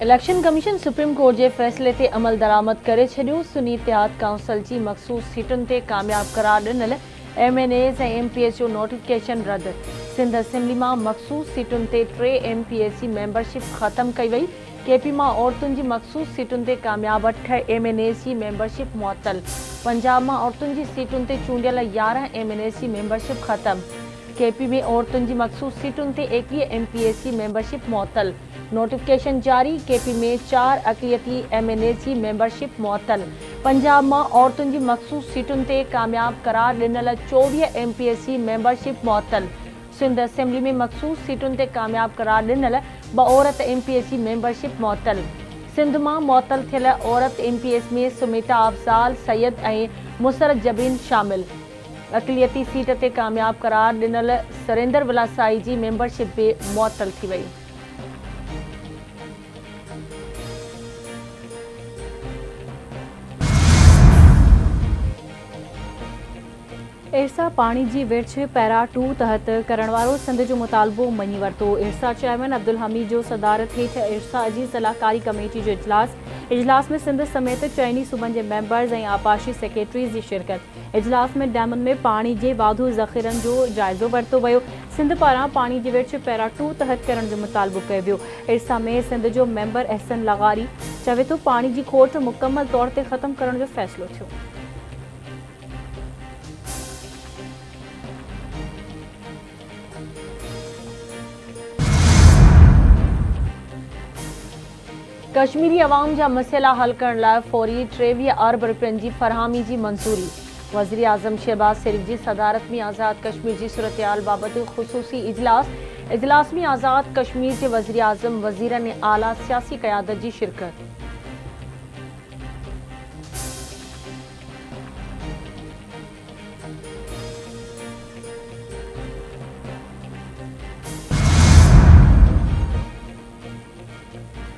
Election commission supreme court के फैसले ते अमल दरामद करे छॾियो। सुन्नी इत्तेहाद काउंसिल जी मखसूस सीटुनि ते कामयाब करार ॾिनल MNAs ऐं MPS जो नोटिफिकेशन रद्द। सिंध असेंबली में मखसूस सीटुनि ते 3 MPS जी मेंबरशिप ख़त्म कई वई। KP में औरतुनि जी मखसूस सीटुनि ते कामयाब 8 MNAs जी मेंबरशिप मुअत्तल। पंजाब में औरतुनि जी सीटुनि ते चूंडियल 11 MNAs जी मेंबरशिप ख़त्म। KP में औरतुनि जी मखसूस सीटुनि ते 21 MPS जी मेंबरशिप मुअत्तल। नोटिफिकेशन जारी। KP में 4 अक़लियती MNAs जी मेंबरशिप मुअत्तल। पंजाब में औरतुनि जी मखसूस सीटुनि ते कामयाब करार ॾिनल 24 MPS जी मेंबरशिप मुअत्तल। सिंध असेंबली में मखसूस सीटुनि ते कामयाब करार ॾिनल 2 औरत MPS जी मेंबरशिप मुअत्तल। सिंध में मुअत्तल थियल औरत MPS में सुमेटा अफ़ज़ाल सैयद ऐं मुसरत जबीन शामिल। अक़लियती सीट ते कामयाब करार ॾिनल सरेंदर विलासाई जी मेंबरशिप भी मुअत्तल थी वई। इरसा पानी जी विर्छ पैरा 2 तहत करण वारो सिंध जो मुतालबो मञी वरितो। इरसा चेयरमैन अब्दुल हमीद जो सदारत हेठि इरसा जी सलाहकारी कमेटी जो इजलास में सिंध समेत चइनी सूबनि जे मेंबर्स ऐं आपाशी सेक्रेटरीज़ जी शिरकत। इजलास में डैमुनि में पानी जे वाधू ज़ख़ीरनि जो जाइज़ो वरितो वियो। सिंध पारां पानी जी विर्छ पैरा 2 तहत करण जो मुतालबो कयो वियो। इरसा में सिंध जो मेंबर अहसन लगारी चवे थो पानी जी खोट मुकम्मल तौर ते ख़त्म करण जो फ़ैसिलो थियो। कश्मीरी अवाम जा मसइला हल करण लाइ फौरी 23 अरब रुपयनि जी फरहामी जी मंजूरी। वज़ीर आज़म शहबाज शरीफ जी सदारत में आज़ाद कश्मीर की सूरत-हाल बाबत ख़ुसूसी इजलास में आज़ाद कश्मीर के वज़ीर आज़म वज़ीरनि ऐं आला सियासी क़यादत की शिरकत।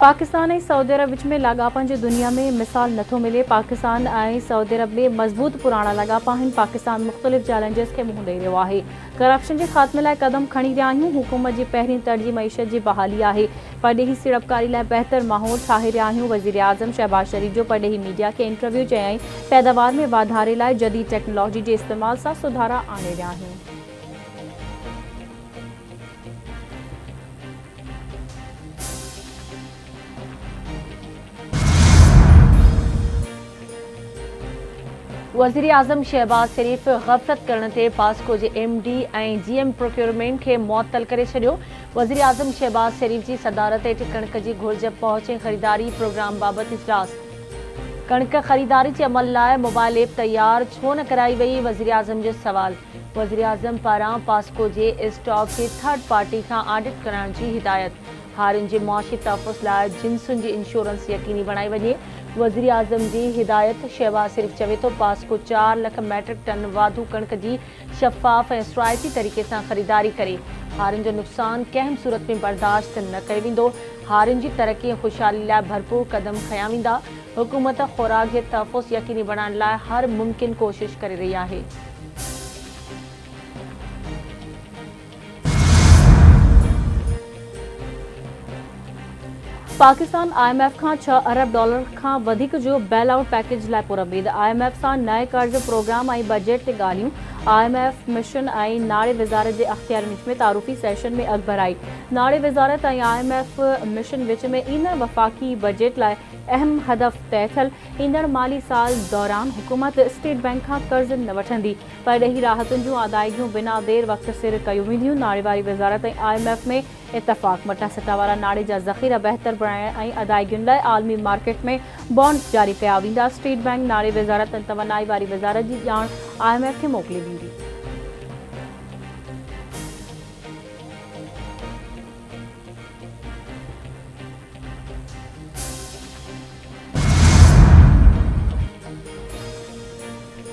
पाकिस्तान और सऊदी अरब विच में लागापन की दुनिया में मिसाल नथो मिले। पाकिस्तान और सऊदी अरब में मजबूत पुराना लागापा आहिनि। पाकिस्तान मुख़्तलिफ़ चैलेंजेस के मुंहुं ॾेई रहियो आहे। करप्शन के ख़ात्मे लाइ क़दम खणी रहिया आहियूं। हुकूमत जी पहिरीं तरजीह मईशत की बहाली आहे। परॾेही सीड़पकारी लाइ बहितर माहौल ठाहे रहिया आहियूं। वज़ीर आज़म शहबाज शरीफ जो परॾेही मीडिया के इंटरव्यू चयाईं पैदावार में वाधारे लाइ जदीद टेक्नोलॉजी के इस्तेमाल सां सुधारा आणे रहिया आहियूं। वज़ीर आज़म शहबाज शरीफ गफ़लत करण ते पास्को के MD ऐं GM प्रोक्योरमेंट के मुअत्तल करे छॾियो। वज़ीर आज़म शहबाज शरीफ की सदारत हेठि कणक की घुर्ज पहुंच ख़रीदारी प्रोग्राम बाबत इजलास। कणक ख़रीदारी के अमल लाइ मोबाइल ऐप तैयार छो न कराई वई। वज़ीर आज़म जो सवाल। वज़ीर आज़म पारां पास्को के स्टॉक के थर्ड पार्टी का ऑडिट कराने की हिदायत। हारियुनि के मुआशी तहफ़्फ़ुज़ लाइ जिन्सुनि जी इंश्योरेंस यकीनी बणाई वञे। वज़ीर आज़म की हिदायत। शहबाज शरीफ चवे तो पास्को 4 लाख मैट्रिक टन वाधू कणक की शफ़ाफ़ ऐं रिवायती तरीक़े से खरीदारी करे। हारियुनि जो नुक़सान कंहिं सूरत में बर्दाश्त न कयो वेंदो। हारियुनि की तरक्की ऐं ख़ुशहाली लाइ भरपूर कदम खया वेंदा। हुकूमत ख़ुराक के तहफ़्फ़ुज़ यकीनी बनाइण लाइ हर मुमकिन कोशिश करे रही आहे। पाकिस्तान IMF का 6 अरब डॉलर का वधिक जो बेल आउट पैकेज लाइ पुरउमीद। IMF सां नए कर्ज प्रोग्राम ऐं बजट ते ॻाल्हियूं। IMF मिशन ऐं नाणे वज़ारत जे अख़्तियार विच में तारुफ़ी सेशन में अॻु भराई। नाणे वज़ारत ऐं IMF मिशन विच में ईंदड़ वफ़ाक़ी बजट लाइ अहम हदफ़ तय थियल। ईंदड़ माली साल दौरान हुकूमत स्टेट बैंक का कर्ज़ न वठंदी। परॾेही राहतुनि जूं अदायगियूं बिना देर वक़्त सिर कयूं वेंदियूं। नाणे वारी वज़ारत ऐं IMF में इतफ़ाक़। मटा सटा वारा नाणे जा ज़ख़ीरा बहितर बणाइण ऐं अदायगियुनि लाइ आलमी मार्केट में बॉन्ड्स जारी कया वेंदा। स्टेट बैंक नाणे वज़ारत ऐं तवनाई वारी वज़ारत जी ॼाण IMF खे मोकिले ॾींदी।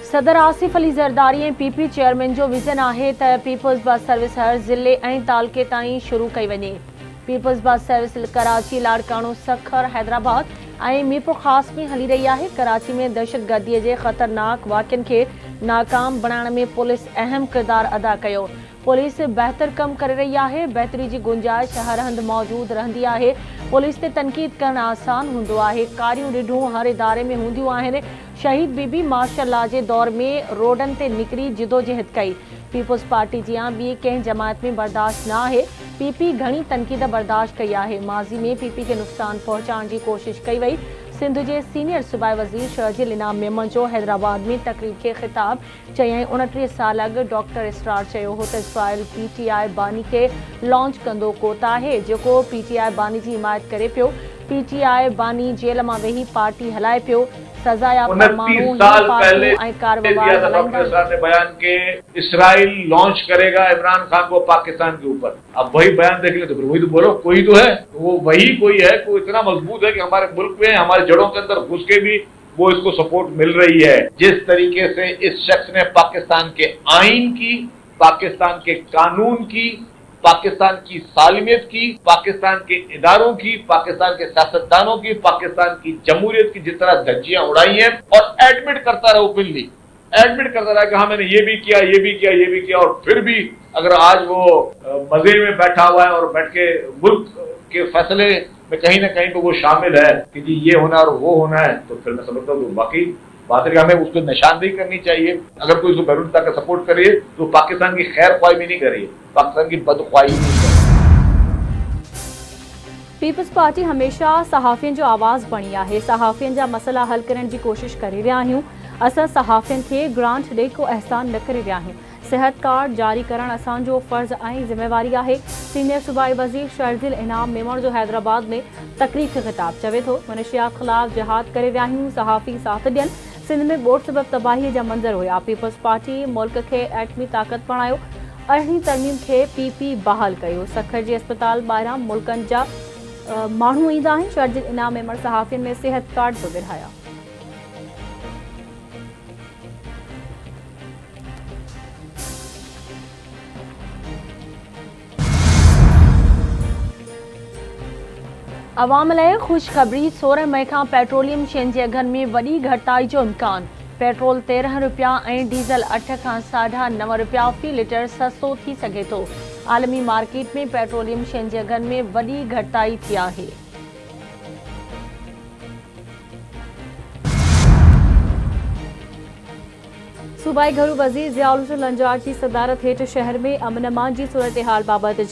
सदर आसिफ अली ज़रदारी ऐं PP चेयरमैन जो विज़न आहे त पीपल्स बस सर्विस हर ज़िले ऐं तालुके ताईं शुरू कई वञे। Peoples bus service Karachi, Larkana, Sukkur, Hyderabad ऐं मीरपुर ख़ास में हली रही है। कराची में दहशतगर्दी के ख़तरनाक वाक़िअनि खे नाकाम बनाने में पुलिस अहम किरदार अदा कयो। पुलिस बेहतर कम कर रही है। बेहतरी की गुंजाइश हर हंध मौजूद रहंदी है। पुलिस ते तनक़ीद करणु आसान हूंदो आहे। कारियूं ॾिढूं हर इदारे में हूंदियूं आहिनि। शहीद बीबी मार्शल लॉ जे दौर में रोडनि ते निकिरी जिदोजहद कई। पीपुल्स पार्टी जी ॿी कंहिं जमात में बर्दाश्त न आहे। पीपी घणी तनक़ीद बर्दाश्त कई आहे। माज़ी में पीपी खे नुक़सान पहुचाइण जी कोशिश कई वई। सिंध जे सीनियर सूबाई वज़ीर शर्जिल इनाम मेमण जो हैदराबाद में तकरीर खे ख़िताब चयईं 29 साल अॻु डॉक्टर इसरार चयो हो त इसराइल पीटीआई बानी खे लॉन्च कंदो कोत आहे जेको पीटीआई बानी जी हिमायत करे पियो। पीटीआई बानी जेल मां वेही पार्टी हलाए पियो। सज़ा याफ़्ता माण्हू ने बयान के इसराइल लॉन्च करेगा इमरान खान को पाकिस्तान के ऊपर। अब वही बयान देख ले तो फिर वही तो बोलो, कोई तो है, वो वही कोई है, कोई इतना मजबूत है कि हमारे मुल्क में हमारे जड़ों के अंदर घुस के भी वो इसको सपोर्ट मिल रही है। जिस तरीके से इस शख्स ने पाकिस्तान के आइन की, पाकिस्तान के कानून की, पाकिस्तान की सालमियत की, पाकिस्तान के इदारों की, पाकिस्तान के सियासतदानों की, पाकिस्तान की जमहूरियत की जिस तरह धज्जियां उड़ाई हैं और एडमिट करता रहा ओपनली, एडमिट करता रहा कि हाँ मैंने ये भी किया, ये भी किया, ये भी किया, और फिर भी अगर आज वो मजे में बैठा हुआ है और बैठ के मुल्क के फैसले में कहीं ना कहीं पे वो शामिल है कि जी ये होना और वो होना है, तो फिर मैं समझता हूँ बाकी बात है कि हमें उसको निशानदेही करनी चाहिए। अगर कोई उसको बैरून का सपोर्ट करिए तो पाकिस्तान की खैर ख्वाही भी नहीं करिए, पाकिस्तान की बदख्वाही नहीं करिए। पीपल्स पार्टी हमेशा सहाफ़ियुनि जो आवाज़ बणी आहे। सहाफ़ियुनि जा मसला हल करण जी कोशिश करे रहिया आहियूं। असां सहाफ़ियुनि खे ग्रांट ॾेई को एहसान न करे रहिया आहियूं। सेहत कार्ड जारी करण असांजो फ़र्ज़ ऐं ज़िम्मेवारी आहे। सीनियर सूबाई वज़ीर शर्जिल इनाम मेमण जो हैदराबाद में तकरीर खे ख़िताब चवे थो मनशियात ख़िलाफ़ जिहाद करे रहिया आहियूं। सहाफ़ी साथ ॾियनि। सिंध में ॿोॾि सबबि तबाहीअ जा मंज़र हुआ। पीपल्स पार्टी मुल्क खे एटमी ताक़त बणायो। 8वीं तरमीम खे पीपी बहाल कयो। सखर जे अस्पताल ॿाहिरां मुल्कनि जा माण्हू ईंदा आहिनि। शर्जिल इनाम मेमण सहाफ़ियुनि में सेहत कार्ड बि विरहाया। अवाम लाइ ख़ुशख़बरी 16 मई खां पेट्रोलियम शयुनि जे अघनि में वॾी घटिताई जो इम्कान। पेट्रोल 13 रुपया ऐं डीज़ल 8 खां 9.5 रुपया फ़ी लीटर सस्तो थी सघे थो। आलमी मार्केट में पेट्रोलियम शयुनि जे अघनि में वॾी घटिताई थी आहे। सूबाई घरू वज़ीर ज़ियाउल हुसैन लंजार जी सदारत हेठि शहर में अमन अमान जी सूरत हाल बाबति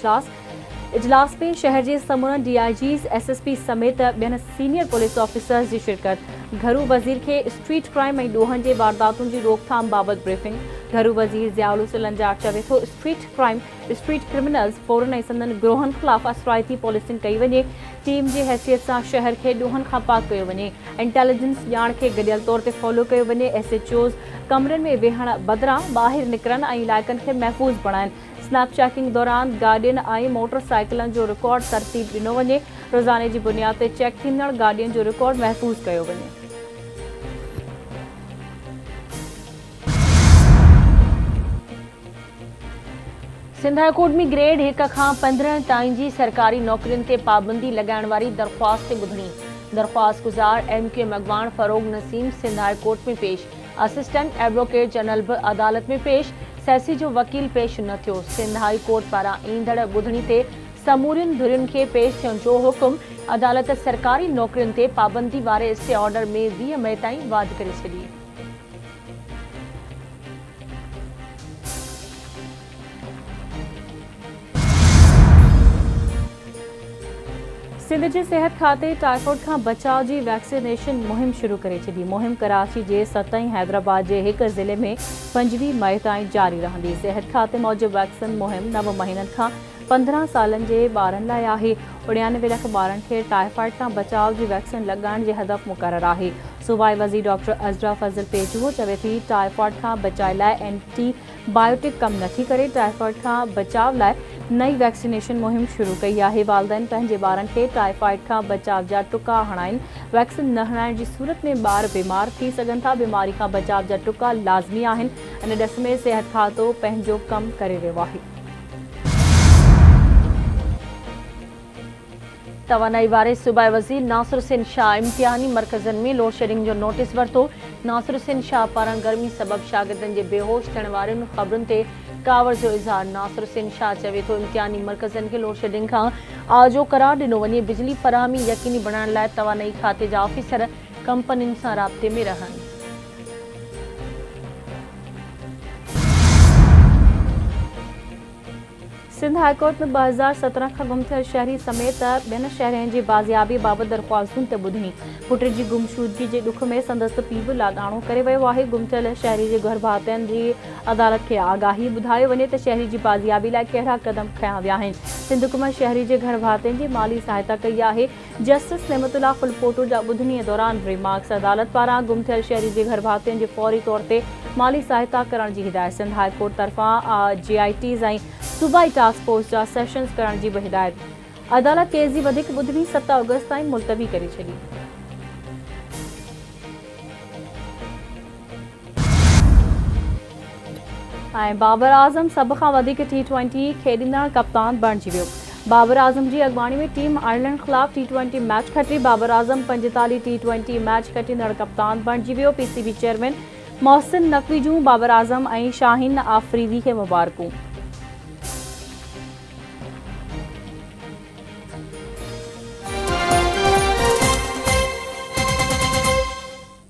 इजलास में शहर जे समूरनि DIGs SSP समेत ॿियनि सीनियर पुलिस ऑफिसर्स जी शिरकत। घरू वज़ीर खे स्ट्रीट क्राइम ऐं ॾोहनि जे वारदातुनि जी रोकथाम बाबति ब्रीफिंग। घरू वज़ीर ज़ियाउल हुसैन लंजार चवे थो स्ट्रीट क्राइम, स्ट्रीट क्रिमिनल्स फौरन ऐं संदनि गिरोहनि ख़िलाफ़ असराइती पॉलिसिंग कई वञे। टीम जी हैसियत सां शहर खे ॾोहनि खां पाक कयो वञे। इंटेलिजेंस ॼाण खे गॾियल तौर ते फॉलो कयो वञे। SHOs कमरनि में वेहण बदिरां ॿाहिरि निकिरनि ऐं इलाइक़नि खे महफ़ूज़ बणाइनि। स्नैप चेकिंग दौरान गाॾियुनि ऐं मोटरसाइकिलनि जो रिकॉर्ड तरतीब ॾिनो वञे। रोज़ाने जी बुनियाद ते चेक थींदड़ गाॾियुनि जो रिकॉर्ड महफ़ूज़ कयो वञे। सिंध हाई कोर्ट में ग्रेड 1 खां 15 ताईं जी सरकारी नौकरियुनि ते पाबंदी लॻाइण वारी दरख़्वास्त ते ॿुधणी। दरख़्वास्त गुज़ार MQ मगवाण फरोग नसीम सिंध हाई कोर्ट में पेश। असिस्टेंट एडवोकेट जनरल बि अदालत में पेश। सैसी जो वकील पेश न थियो। सिंध हाई कोर्ट पारां ईंदड़ ॿुधणी ते समूरियुनि धुरियुनि खे पेश थियण जो हुकुम। अदालत सरकारी नौकरियुनि ते पाबंदी वारे स्टे ऑर्डर में 20 मई ताईं वाध करे छॾी। सिंध जे सिहत खाते टाइफॉइड खां बचाव जी वैक्सीनेशन मुहिम शुरू करे छॾी। मुहिम कराची जे 7 हैदराबाद जे हिक ज़िले में 25 मई ताईं जारी रहंदी। सिहत खाते मूजिबि वैक्सीन मुहिम 9 महीननि खां 15 सालनि जे ॿारनि लाइ आहे। 99 लख ॿारनि खे टाइफॉइड खां बचाव जी वैक्सीन लॻाइण जे हदफ़ मुक़ररु आहे। सूबाई वज़ीर डॉक्टर अज़रा फज़ल पेजूहो चवे थी टाइफॉइड खां बचाव लाइ एंटीबायोटिक कमु नथी करे। टाइफॉइड खां बचाव लाइ नई वैक्सीनेशन मुहिम शुरू कई आहे। वालिदैन पंहिंजे ॿारनि खे टाइफॉइड खां बचाव जा टुका हणाइनि। वैक्सीन न हणाइण जी सूरत में ॿार बीमार थी सघनि था। बीमारी खां बचाव जा टुका लाज़मी आहिनि। इन ॾिस में सिहत खातो पंहिंजो कमु करे रहियो आहे। तवानाई वारे सूबाई वज़ीर नासिर हुसैन शाह इम्तिहानी मरकज़नि में लोड शेडिंग जो नोटिस वरितो। नासिर हुसैन शाह पारां गर्मी सबबि शागिर्दनि जे बेहोश थियण वारियुनि ख़बरुनि ते कावर जो इज़हार। नासिर हुसैन शाह चवे थो इम्तिहानी मर्कज़नि खे लोड शेडिंग खां आजो करार ॾिनो वञे। बिजली फ़राहमी यकीनी बणाइण लाइ तवानई खाते जा ऑफिसर कंपनियुनि सां राब्ते में रहनि। सिंध हाईकोर्ट में 2017 खां गुम थियल शहरी समेत ॿियनि शहरियुनि जी बाज़ियाबी बाबति दरख़्वास्तुनि ते ॿुधणी। पुट जी गुमशुदगी जे ॾुख में संदसि पीउ बि लाॻाणो करे वियो आहे। गुम थियल शहरी जे घर भातियुनि जी अदालत खे आगाही ॿुधायो वञे त शहरी जी बाज़ियाबी लाइ कहिड़ा क़दम खयां विया आहिनि। सिंध हुकूमत शहरी जे घर भातियुनि जी माली सहायता कई आहे। जस्टिस नेमतुल्लाह फुलपोटो जा ॿुधणीअ दौरान रिमार्क्स अदालत पारां गुम थियल शहरी जे घर भातियुनि जी फौरी तौर ते माली सहायता करण जी हिदायत। सिंध हाईकोर्ट तरफ़ां JITs ऐं सूबाई टास्क फोर्स जा सेशन्स करण जी बि हिदायत। अदालत केस जी वधीक ॿुधणी 7 अगस्त ताईं मुलतवी करे छॾी। ऐं बाबर आज़म सभ खां वधीक T20 खेॾंदड़ कप्तान बणिजी वियो। बाबर आज़म जी अॻवानी में टीम आयरलैंड ख़िलाफ़ T20 मैच खटी। बाबर आज़म 45 T20 मैच खटींदड़ कप्तान बणिजी वियो। PCB चेयरमैन मोहसिन नक़वी जूं बाबर आज़म ऐं शाहीन आफ़रीदी खे मुबारकूं।